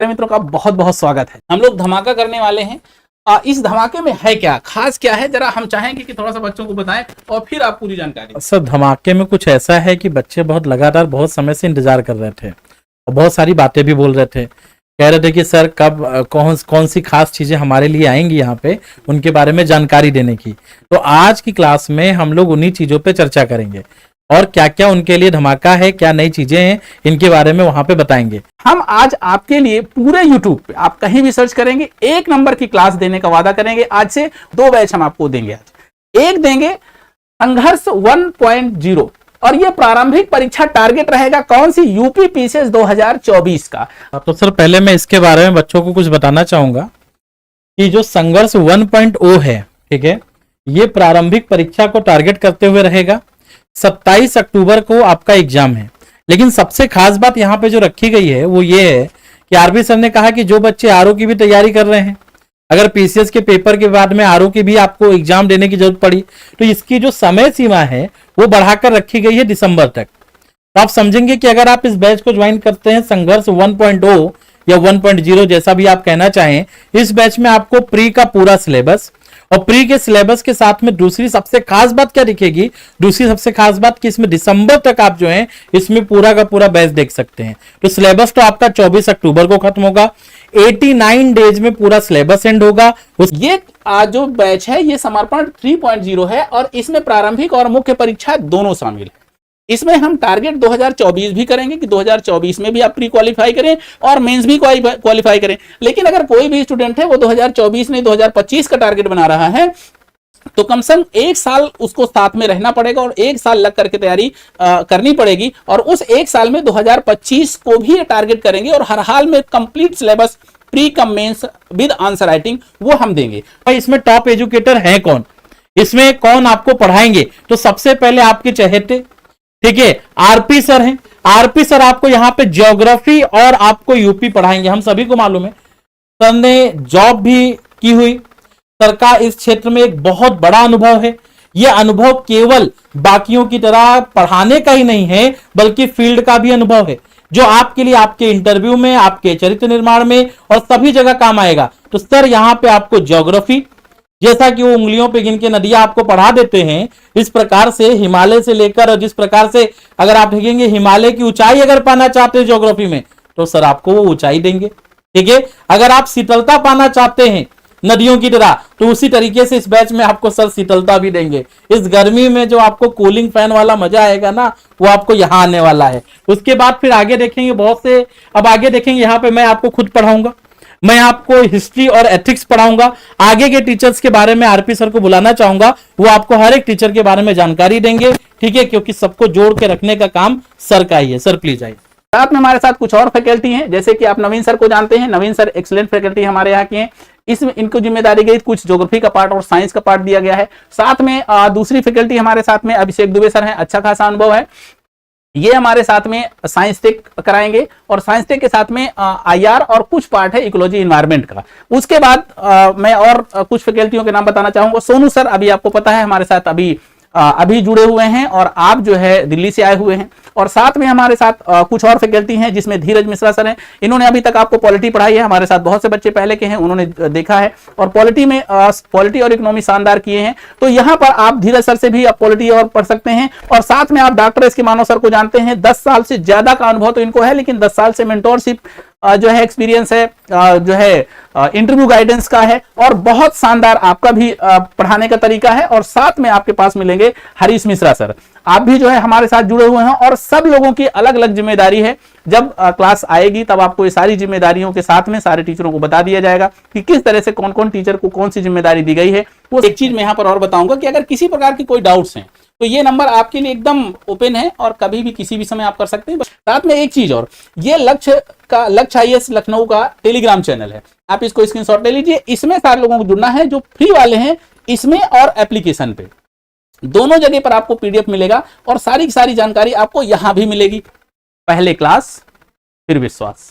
मित्रों का बहुत बहुत स्वागत है। हम लोग धमाका करने वाले हैं। इस धमाके में है क्या खास, क्या है, जरा हम चाहेंगे कि थोड़ा सा बच्चों को बताएं और फिर आप पूरी जानकारी। सर, धमाके में कुछ ऐसा है कि बच्चे बहुत लगातार बहुत समय से इंतजार कर रहे थे और बहुत सारी बातें भी बोल रहे थे। कह रहे थे कि सर कब कौन सी खास चीजें हमारे लिए आएंगी यहाँ पे, उनके बारे में जानकारी देने की। तो आज की क्लास में हम लोग उन्हीं चीजों पे चर्चा करेंगे और क्या क्या उनके लिए धमाका है, क्या नई चीजें हैं, इनके बारे में वहां पे बताएंगे। हम आज आपके लिए पूरे YouTube पे आप कहीं भी सर्च करेंगे, 1 नंबर की क्लास देने का वादा करेंगे। आज से 2 बैच हम आपको देंगे। आज एक देंगे संघर्ष 1.0 और ये प्रारंभिक परीक्षा टारगेट रहेगा कौन सी, यूपी पीसीएस 2024 का। तो सर पहले मैं इसके बारे में बच्चों को कुछ बताना चाहूंगा कि जो संघर्ष 1.0 है, ठीक है, ये प्रारंभिक परीक्षा को टारगेट करते हुए रहेगा। 27 अक्टूबर को आपका एग्जाम है। लेकिन सबसे खास बात यहाँ पे जो रखी गई है वो ये है कि आरबी सर ने कहा कि जो बच्चे आरओ की भी तैयारी कर रहे हैं, अगर पीसीएस के पेपर के बाद में आरओ की भी आपको एग्जाम देने की जरूरत पड़ी तो इसकी जो समय सीमा है वो बढ़ाकर रखी गई है दिसंबर तक। तो आप समझेंगे कि अगर आप इस बैच को ज्वाइन करते हैं संघर्ष 1.0 या 1.0 जैसा भी आप कहना चाहें, इस बैच में आपको प्री का पूरा सिलेबस और प्री के सिलेबस के साथ में दूसरी सबसे खास बात क्या दिखेगी, दूसरी सबसे खास बात कि इसमें दिसंबर तक आप जो है इसमें पूरा का पूरा बैच देख सकते हैं। तो सिलेबस तो आपका 24 अक्टूबर को खत्म होगा, 89 डेज में पूरा सिलेबस एंड होगा। ये जो बैच है ये समर्पण 3.0 है और इसमें प्रारंभिक और मुख्य परीक्षा दोनों शामिल है। इसमें हम टारगेट 2024 भी करेंगे कि 2024 में भी आप प्री क्वालिफाई करें और मेंस भी क्वालिफाई करें। लेकिन अगर कोई भी स्टूडेंट है वो 2024 नहीं 2025 का टारगेट बना रहा है तो कम से कम 1 साल उसको साथ में रहना पड़ेगा और 1 साल लग करके तैयारी करनी पड़ेगी और उस 1 साल में 2025 को भी टारगेट करेंगे और हर हाल में complete syllabus pre cum mains with answer writing वो हम देंगे। भाई इसमें टॉप एजुकेटर है कौन, इसमें कौन आपको पढ़ाएंगे? तो सबसे पहले आपके चहेते, ठीक है, आरपी सर हैं। आरपी सर आपको यहाँ पे ज्योग्राफी और आपको यूपी पढ़ाएंगे। हम सभी को मालूम है सर ने जॉब भी की हुई, सर का इस क्षेत्र में एक बहुत बड़ा अनुभव है। यह अनुभव केवल बाकियों की तरह पढ़ाने का ही नहीं है बल्कि फील्ड का भी अनुभव है जो आपके लिए आपके इंटरव्यू में, आपके चरित्र निर्माण में और सभी जगह काम आएगा। तो सर यहाँ पे आपको ज्योग्राफी, जैसा कि वो उंगलियों पे गिन के नदियां आपको पढ़ा देते हैं, इस प्रकार से हिमालय से लेकर और जिस प्रकार से अगर आप देखेंगे हिमालय की ऊंचाई अगर पाना चाहते हैं ज्योग्राफी में तो सर आपको वो ऊंचाई देंगे, ठीक है। अगर आप शीतलता पाना चाहते हैं नदियों की तरह तो उसी तरीके से इस बैच में आपको सर शीतलता भी देंगे। इस गर्मी में जो आपको कूलिंग फैन वाला मजा आएगा ना वो आपको यहाँ आने वाला है। उसके बाद फिर आगे देखेंगे बहुत से, अब आगे देखेंगे यहाँ पे मैं आपको खुद पढ़ाऊंगा, मैं आपको हिस्ट्री और एथिक्स पढ़ाऊंगा। आगे के टीचर्स के बारे में आरपी सर को बुलाना चाहूंगा, वो आपको हर एक टीचर के बारे में जानकारी देंगे, ठीक है, क्योंकि सबको जोड़ के रखने का काम सर का ही है। सर प्लीज आइए। साथ में हमारे साथ कुछ और फैकल्टी हैं, जैसे कि आप नवीन सर को जानते हैं। नवीन सर एक्सीलेंट फैकल्टी हमारे यहाँ की हैं। इसमें इनको जिम्मेदारी गई, कुछ ज्योग्राफी का पार्ट और साइंस का पार्ट दिया गया है। साथ में दूसरी फैकल्टी हमारे साथ में अभिषेक दुबे सर हैं, अच्छा खासा अनुभव है। ये हमारे साथ में साइंस टेक कराएंगे और साइंस टेक के साथ में आईआर और कुछ पार्ट है इकोलॉजी एनवायरनमेंट का। उसके बाद मैं और कुछ फैकल्टियों के नाम बताना चाहूंगा। सोनू सर अभी आपको पता है हमारे साथ अभी जुड़े हुए हैं और आप जो है दिल्ली से आए हुए हैं। और साथ में हमारे साथ कुछ और फैकल्टी हैं जिसमें धीरज मिश्रा सर हैं। इन्होंने अभी तक आपको पॉलिटी पढ़ाई है, हमारे साथ बहुत से बच्चे पहले के हैं, उन्होंने देखा है और पॉलिटी में पॉलिटी और इकोनॉमी शानदार किए हैं। तो यहाँ पर आप धीरज सर से भी आप पॉलिटी और पढ़ सकते हैं। और साथ में आप डॉक्टर एस के मानव सर को जानते हैं, 10 साल से ज्यादा का अनुभव तो इनको है, लेकिन 10 साल से मेंटोरशिप जो है एक्सपीरियंस है, जो है इंटरव्यू गाइडेंस का है और बहुत शानदार आपका भी पढ़ाने का तरीका है। और साथ में आपके पास मिलेंगे हरीश मिश्रा सर, आप भी जो है हमारे साथ जुड़े हुए हैं और सब लोगों की अलग अलग जिम्मेदारी है। जब क्लास आएगी तब आपको ये सारी जिम्मेदारियों के साथ में सारे टीचरों को बता दिया जाएगा कि किस तरह से कौन कौन टीचर को कौन सी जिम्मेदारी दी गई है। वो एक चीज मैं यहाँ पर और बताऊंगा कि अगर किसी प्रकार की कोई डाउट्स हैं तो ये नंबर आपके लिए एकदम ओपन है और कभी भी किसी भी समय आप कर सकते हैं। साथ में एक चीज और, ये लक्ष्य आईएएस लखनऊ का टेलीग्राम चैनल है, आप इसको स्क्रीनशॉट ले लीजिए। इसमें सारे लोगों को जुड़ना है जो फ्री वाले हैं, इसमें और एप्लीकेशन पे दोनों जगह पर आपको पीडीएफ मिलेगा और सारी की सारी जानकारी आपको यहां भी मिलेगी। पहले क्लास फिर विश्वास।